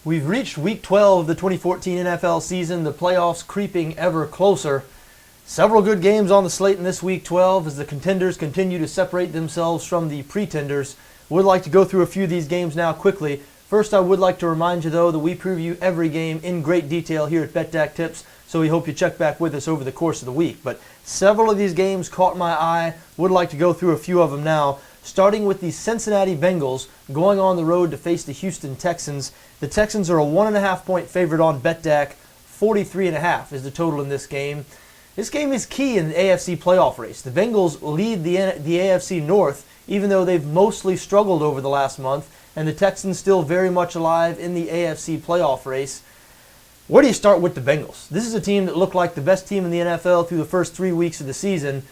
We've reached Week 12 of the 2014 NFL season, the playoffs creeping ever closer. Several good games on the slate in this Week 12 as the contenders continue to separate themselves from the pretenders. Would like to go through a few of these games now quickly. First, I would like to remind you, though, that we preview every game in great detail here at BETDAQ Tips, so we hope you check back with us over the course of the week. But several of these games caught my eye. Would like to go through a few of them now. Starting with the Cincinnati Bengals going on the road to face the Houston Texans. The Texans are a 1.5 point favorite on BETDAQ. 43.5 is the total in this game. This game is key in the AFC playoff race. The Bengals lead the AFC North, even though they've mostly struggled over the last month, and the Texans still very much alive in the AFC playoff race. Where do you start with the Bengals? This is a team that looked like the best team in the NFL through the first 3 weeks of the season.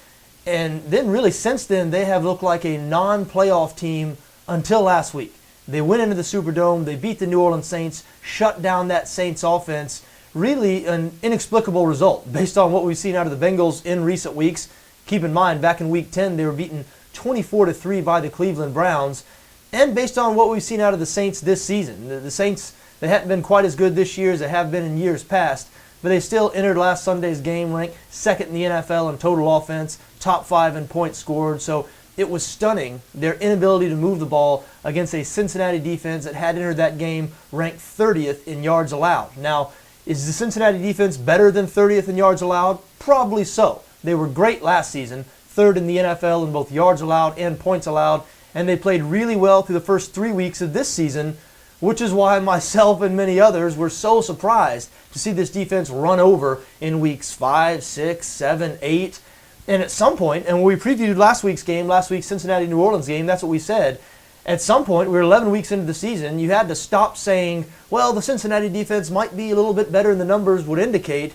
And then really since then, they have looked like a non-playoff team until last week. They went into the Superdome, they beat the New Orleans Saints, shut down that Saints offense. Really an inexplicable result based on what we've seen out of the Bengals in recent weeks. Keep in mind, back in Week 10, they were beaten 24-3 by the Cleveland Browns. And based on what we've seen out of the Saints this season. The Saints, they haven't been quite as good this year as they have been in years past, but they still entered last Sunday's game ranked second in the NFL in total offense, top 5 in points scored. So it was stunning, their inability to move the ball against a Cincinnati defense that had entered that game ranked 30th in yards allowed. Now, is the Cincinnati defense better than 30th in yards allowed? Probably so. They were great last season, third in the NFL in both yards allowed and points allowed, and they played really well through the first 3 weeks of this season, which is why myself and many others were so surprised to see this defense run over in weeks 5, 6, 7, 8. And at some point, and when we previewed last week's Cincinnati-New Orleans game, that's what we said. At some point, we were 11 weeks into the season, you had to stop saying, well, the Cincinnati defense might be a little bit better than the numbers would indicate,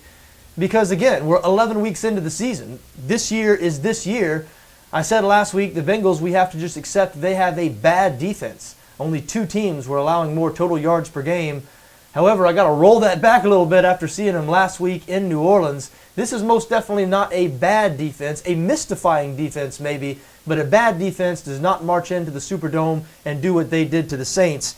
because again, we're 11 weeks into the season. This year is this year. I said last week, the Bengals, we have to just accept they have a bad defense. Only 2 teams were allowing more total yards per game. However, I got to roll that back a little bit after seeing them last week in New Orleans. This is most definitely not a bad defense, a mystifying defense maybe, but a bad defense does not march into the Superdome and do what they did to the Saints.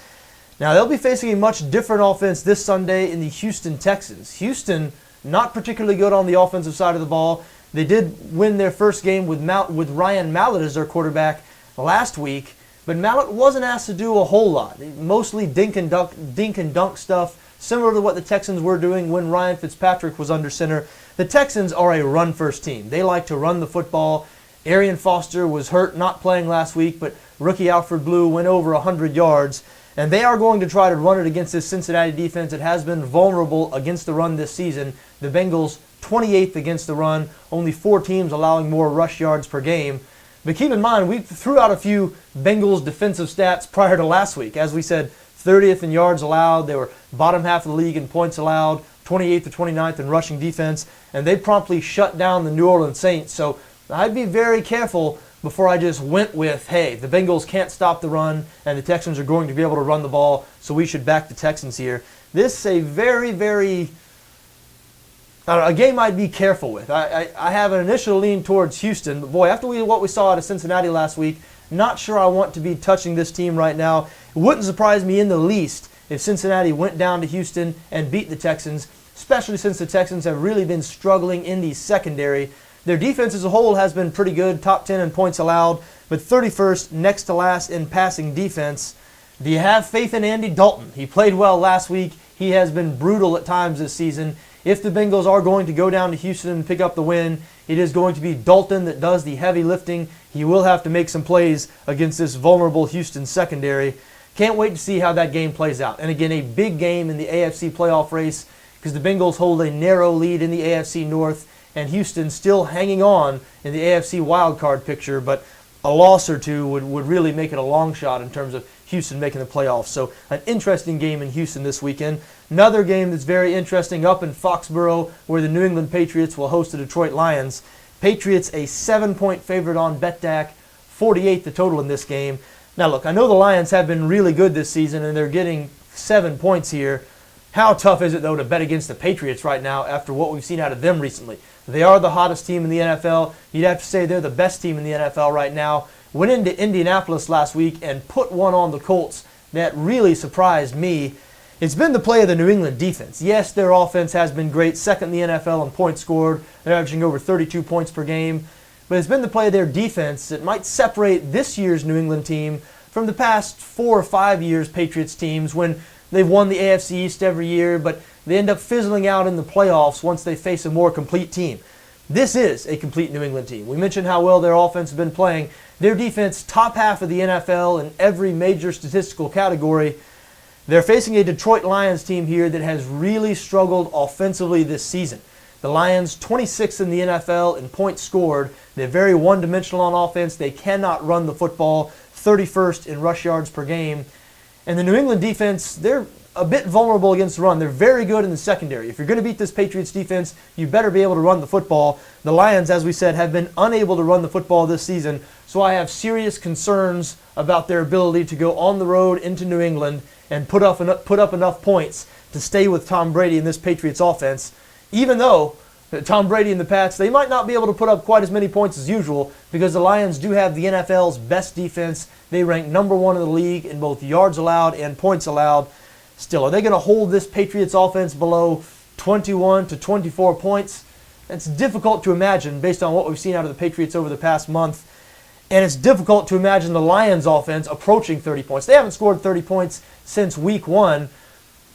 Now, they'll be facing a much different offense this Sunday in the Houston Texans. Houston, not particularly good on the offensive side of the ball. They did win their first game with Ryan Mallett as their quarterback last week, but Mallett wasn't asked to do a whole lot. Mostly dink and dunk stuff, similar to what the Texans were doing when Ryan Fitzpatrick was under center. The Texans are a run-first team. They like to run the football. Arian Foster was hurt, not playing last week, but rookie Alfred Blue went over 100 yards. And they are going to try to run it against this Cincinnati defense that has been vulnerable against the run this season. The Bengals, 28th against the run, only 4 teams allowing more rush yards per game. But keep in mind, we threw out a few Bengals defensive stats prior to last week. As we said, 30th in yards allowed. They were bottom half of the league in points allowed, 28th to 29th in rushing defense, and they promptly shut down the New Orleans Saints. So I'd be very careful before I just went with, hey, the Bengals can't stop the run, and the Texans are going to be able to run the ball, so we should back the Texans here. This is a very, very... a game I'd be careful with. I have an initial lean towards Houston, but boy, after what we saw out of Cincinnati last week, not sure I want to be touching this team right now. It wouldn't surprise me in the least if Cincinnati went down to Houston and beat the Texans, especially since the Texans have really been struggling in the secondary. Their defense as a whole has been pretty good, top 10 in points allowed, but 31st, next to last in passing defense. Do you have faith in Andy Dalton? He played well last week. He has been brutal at times this season. If the Bengals are going to go down to Houston and pick up the win, it is going to be Dalton that does the heavy lifting. He will have to make some plays against this vulnerable Houston secondary. Can't wait to see how that game plays out. And again, a big game in the AFC playoff race because the Bengals hold a narrow lead in the AFC North and Houston still hanging on in the AFC wildcard picture, but a loss or two would really make it a long shot in terms of Houston making the playoffs. So an interesting game in Houston this weekend. Another game that's very interesting up in Foxborough where the New England Patriots will host the Detroit Lions. Patriots a 7-point favorite on BETDAQ, 48 the total in this game. Now look, I know the Lions have been really good this season and they're getting 7 points here. How tough is it though to bet against the Patriots right now after what we've seen out of them recently? They are the hottest team in the NFL. You'd have to say they're the best team in the NFL right now. Went into Indianapolis last week and put one on the Colts that really surprised me. It's been the play of the New England defense. Yes, their offense has been great, second in the NFL in points scored. They're averaging over 32 points per game. But it's been the play of their defense that might separate this year's New England team from the past 4 or 5 years Patriots teams when they've won the AFC East every year, but they end up fizzling out in the playoffs once they face a more complete team. This is a complete New England team. We mentioned how well their offense has been playing. Their defense, top half of the NFL in every major statistical category. They're facing a Detroit Lions team here that has really struggled offensively this season. The Lions, 26th in the NFL in points scored. They're very one-dimensional on offense. They cannot run the football, 31st in rush yards per game. And the New England defense, they're a bit vulnerable against the run. They're very good in the secondary. If you're going to beat this Patriots defense, you better be able to run the football. The Lions, as we said, have been unable to run the football this season, so I have serious concerns about their ability to go on the road into New England and put up enough points to stay with Tom Brady in this Patriots offense, even though Tom Brady and the Pats, they might not be able to put up quite as many points as usual because the Lions do have the NFL's best defense. They rank number 1 in the league in both yards allowed and points allowed. Still, are they going to hold this Patriots offense below 21 to 24 points? It's difficult to imagine based on what we've seen out of the Patriots over the past month. And it's difficult to imagine the Lions offense approaching 30 points. They haven't scored 30 points since week 1.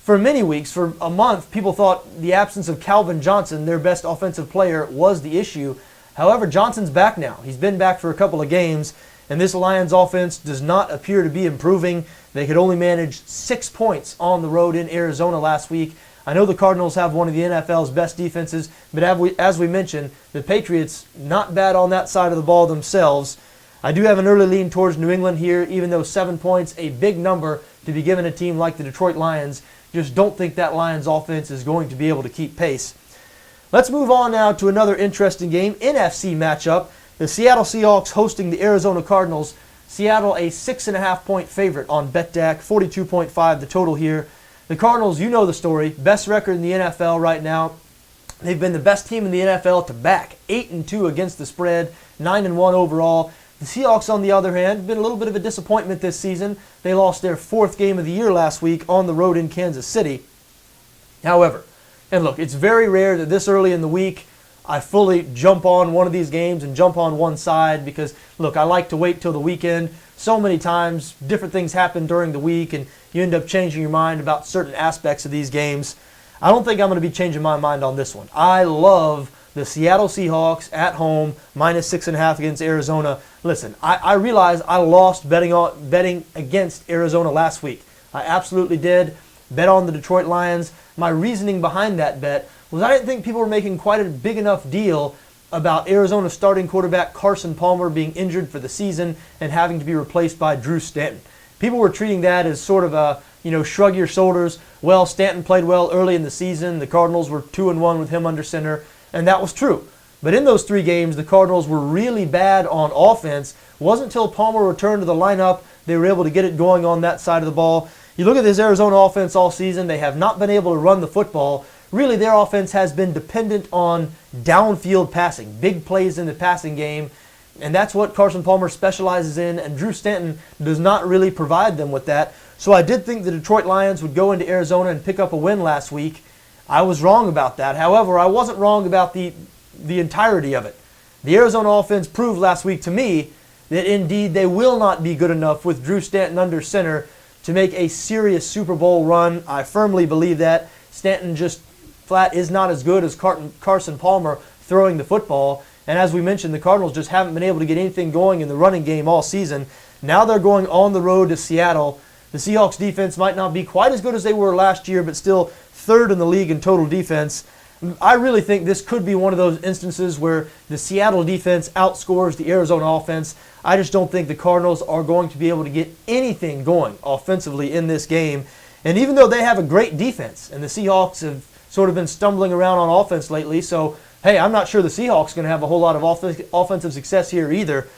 For many weeks, for a month, people thought the absence of Calvin Johnson, their best offensive player, was the issue. However, Johnson's back now. He's been back for a couple of games, and this Lions offense does not appear to be improving. They could only manage 6 points on the road in Arizona last week. I know the Cardinals have one of the NFL's best defenses, but as we mentioned, the Patriots, not bad on that side of the ball themselves. I do have an early lean towards New England here, even though 7 points, a big number to be given a team like the Detroit Lions. Just don't think that Lions offense is going to be able to keep pace. Let's move on now to another interesting game, NFC matchup. The Seattle Seahawks hosting the Arizona Cardinals. Seattle a 6.5 point favorite on BETDAQ, 42.5 the total here. The Cardinals, you know the story, best record in the NFL right now. They've been the best team in the NFL to back, 8-2 against the spread, 9-1 overall. The Seahawks, on the other hand, have been a little bit of a disappointment this season. They lost their 4th game of the year last week on the road in Kansas City. However, and look, it's very rare that this early in the week I fully jump on one of these games and jump on one side because, look, I like to wait till the weekend. So many times, different things happen during the week and you end up changing your mind about certain aspects of these games. I don't think I'm going to be changing my mind on this one. I love the Seattle Seahawks at home, minus 6.5 against Arizona. Listen, I realize I lost betting against Arizona last week. I absolutely did. Bet on the Detroit Lions. My reasoning behind that bet was I didn't think people were making quite a big enough deal about Arizona starting quarterback Carson Palmer being injured for the season and having to be replaced by Drew Stanton. People were treating that as sort of a, shrug your shoulders. Well, Stanton played well early in the season. The Cardinals were 2-1 with him under center, and that was true. But in those 3 games, the Cardinals were really bad on offense. It wasn't until Palmer returned to the lineup they were able to get it going on that side of the ball. You look at this Arizona offense all season, they have not been able to run the football. Really, their offense has been dependent on downfield passing, big plays in the passing game, and that's what Carson Palmer specializes in, and Drew Stanton does not really provide them with that. So I did think the Detroit Lions would go into Arizona and pick up a win last week. I was wrong about that. However, I wasn't wrong about the entirety of it. The Arizona offense proved last week to me that indeed they will not be good enough with Drew Stanton under center to make a serious Super Bowl run. I firmly believe that. Stanton just flat is not as good as Carson Palmer throwing the football. And as we mentioned, the Cardinals just haven't been able to get anything going in the running game all season. Now they're going on the road to Seattle. The Seahawks defense might not be quite as good as they were last year, but still 3rd in the league in total defense. I really think this could be one of those instances where the Seattle defense outscores the Arizona offense. I just don't think the Cardinals are going to be able to get anything going offensively in this game. And even though they have a great defense, and the Seahawks have sort of been stumbling around on offense lately, so hey, I'm not sure the Seahawks are going to have a whole lot of offensive success here either.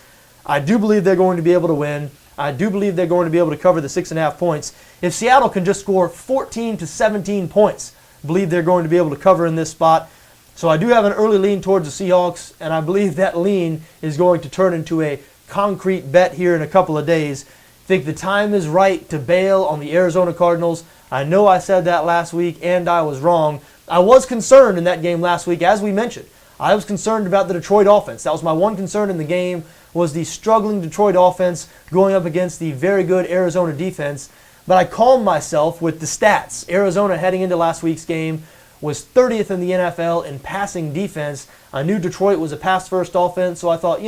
I do believe they're going to be able to win. I do believe they're going to be able to cover the 6.5 points. If Seattle can just score 14 to 17 points, I believe they're going to be able to cover in this spot. So I do have an early lean towards the Seahawks, and I believe that lean is going to turn into a concrete bet here in a couple of days. think the time is right to bail on the Arizona Cardinals. I know I said that last week, and I was wrong. I was concerned in that game last week, as we mentioned. I was concerned about the Detroit offense. That was my one concern in the game, was the struggling Detroit offense going up against the very good Arizona defense. But I calmed myself with the stats. Arizona, heading into last week's game, was 30th in the NFL in passing defense. I knew Detroit was a pass-first offense, so I thought,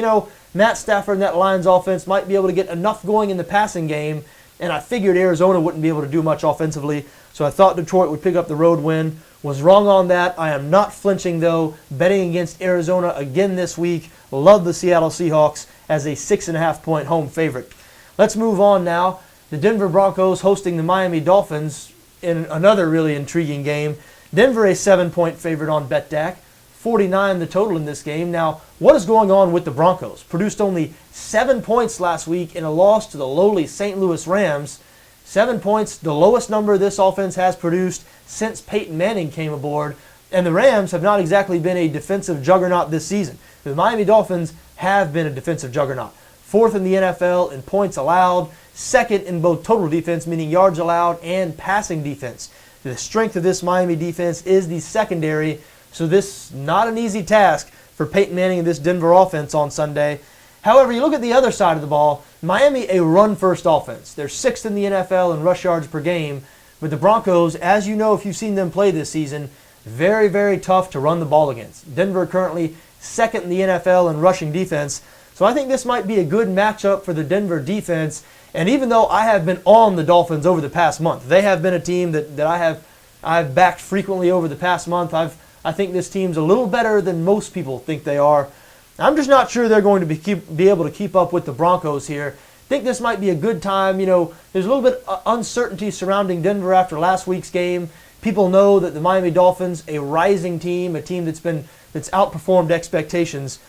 Matt Stafford and that Lions offense might be able to get enough going in the passing game, and I figured Arizona wouldn't be able to do much offensively, so I thought Detroit would pick up the road win. Was wrong on that. I am not flinching, though, betting against Arizona again this week. Love the Seattle Seahawks as a 6.5-point home favorite. Let's move on now. The Denver Broncos hosting the Miami Dolphins in another really intriguing game. Denver a 7-point favorite on BETDAQ. 49 the total in this game. Now, what is going on with the Broncos? Produced only 7 points last week in a loss to the lowly St. Louis Rams. 7 points, the lowest number this offense has produced since Peyton Manning came aboard. And the Rams have not exactly been a defensive juggernaut this season. The Miami Dolphins have been a defensive juggernaut. 4th in the NFL in points allowed, 2nd in both total defense, meaning yards allowed, and passing defense. The strength of this Miami defense is the secondary, so this not an easy task for Peyton Manning and this Denver offense on Sunday. However, you look at the other side of the ball, Miami a run-first offense. They're 6th in the NFL in rush yards per game, but the Broncos, as you know if you've seen them play this season, very, very tough to run the ball against. Denver currently 2nd in the NFL in rushing defense, so I think this might be a good matchup for the Denver defense. And even though I have been on the Dolphins over the past month, they have been a team that I've backed frequently over the past month. I think this team's a little better than most people think they are. I'm just not sure they're going to be able to keep up with the Broncos here. I think this might be a good time. There's a little bit of uncertainty surrounding Denver after last week's game. People know that the Miami Dolphins, a rising team, a team that's outperformed expectations.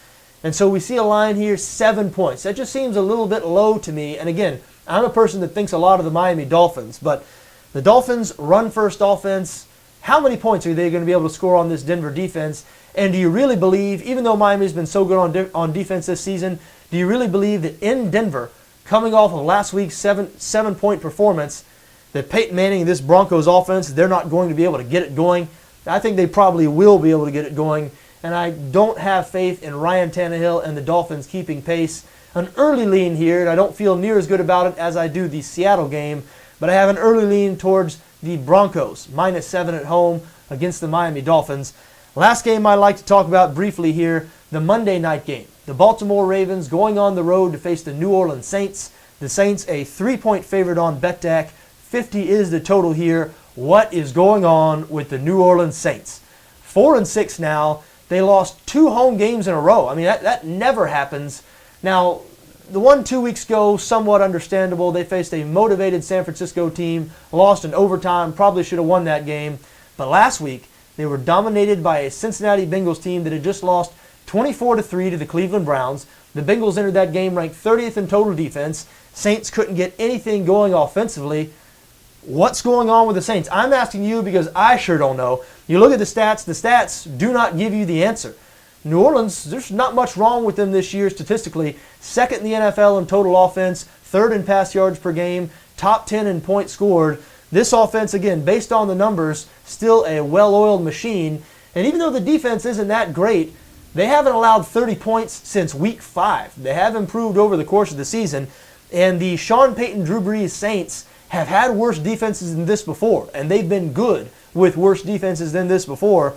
And so we see a line here, 7 points. That just seems a little bit low to me. And again, I'm a person that thinks a lot of the Miami Dolphins, but the Dolphins' run-first offense, how many points are they going to be able to score on this Denver defense? And do you really believe, even though Miami's been so good on defense this season, do you really believe that in Denver, coming off of last week's 7-point performance, that Peyton Manning and this Broncos offense, they're not going to be able to get it going? I think they probably will be able to get it going. And I don't have faith in Ryan Tannehill and the Dolphins keeping pace. An early lean here, and I don't feel near as good about it as I do the Seattle game, but I have an early lean towards the Broncos, -7 at home against the Miami Dolphins. Last game I'd like to talk about briefly here, the Monday night game. The Baltimore Ravens going on the road to face the New Orleans Saints. The Saints a 3-point favorite on BETDAQ. 50 is the total here. What is going on with the New Orleans Saints? 4-6 now. They lost 2 home games in a row. I mean, that never happens. Now, the one 2 weeks ago, somewhat understandable. They faced a motivated San Francisco team, lost in overtime, probably should have won that game. But last week, they were dominated by a Cincinnati Bengals team that had just lost 24-3 to the Cleveland Browns. The Bengals entered that game ranked 30th in total defense. Saints couldn't get anything going offensively. What's going on with the Saints? I'm asking you because I sure don't know. You look at the stats do not give you the answer. New Orleans, there's not much wrong with them this year statistically. 2nd in the NFL in total offense, 3rd in pass yards per game, top 10 in points scored. This offense, again, based on the numbers, still a well-oiled machine. And even though the defense isn't that great, they haven't allowed 30 points since week 5. They have improved over the course of the season. And the Sean Payton, Drew Brees Saints have had worse defenses than this before, and they've been good with worse defenses than this before.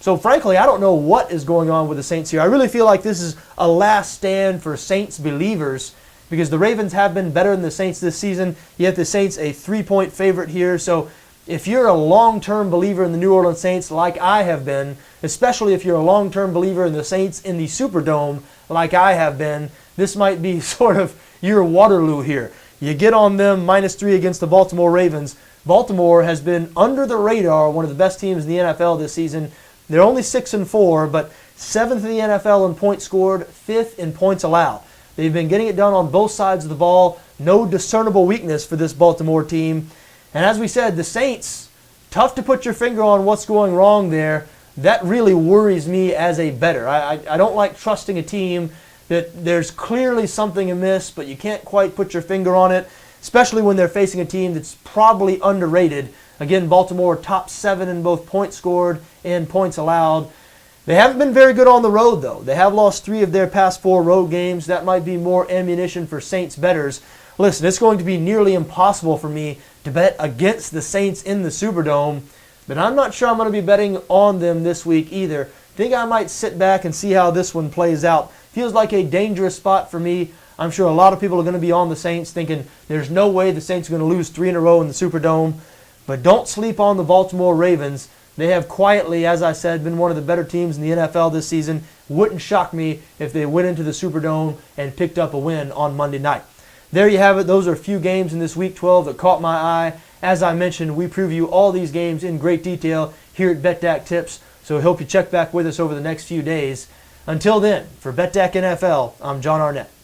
So frankly, I don't know what is going on with the Saints here. I really feel like this is a last stand for Saints believers because the Ravens have been better than the Saints this season, yet the Saints a 3-point favorite here. So if you're a long-term believer in the New Orleans Saints like I have been, especially if you're a long-term believer in the Saints in the Superdome like I have been, this might be sort of your Waterloo here. You get on them -3 against the Baltimore Ravens. Baltimore has been under the radar, one of the best teams in the NFL this season. They're only 6-4, but 7th in the NFL in points scored, 5th in points allowed. They've been getting it done on both sides of the ball. No discernible weakness for this Baltimore team. And as we said, the Saints, tough to put your finger on what's going wrong there. That really worries me as a bettor. I don't like trusting a team that there's clearly something amiss, but you can't quite put your finger on it. especially when they're facing a team that's probably underrated. Again, Baltimore top 7 in both points scored and points allowed. They haven't been very good on the road, though. They have lost 3 of their past 4 road games. That might be more ammunition for Saints bettors. Listen, it's going to be nearly impossible for me to bet against the Saints in the Superdome, but I'm not sure I'm going to be betting on them this week either. I think I might sit back and see how this one plays out. Feels like a dangerous spot for me. I'm sure a lot of people are going to be on the Saints thinking there's no way the Saints are going to lose 3 in a row in the Superdome, but don't sleep on the Baltimore Ravens. They have quietly, as I said, been one of the better teams in the NFL this season. Wouldn't shock me if they went into the Superdome and picked up a win on Monday night. There you have it. Those are a few games in this Week 12 that caught my eye. As I mentioned, we preview all these games in great detail here at BETDAQ Tips, so I hope you check back with us over the next few days. Until then, for BETDAQ NFL, I'm John Arnette.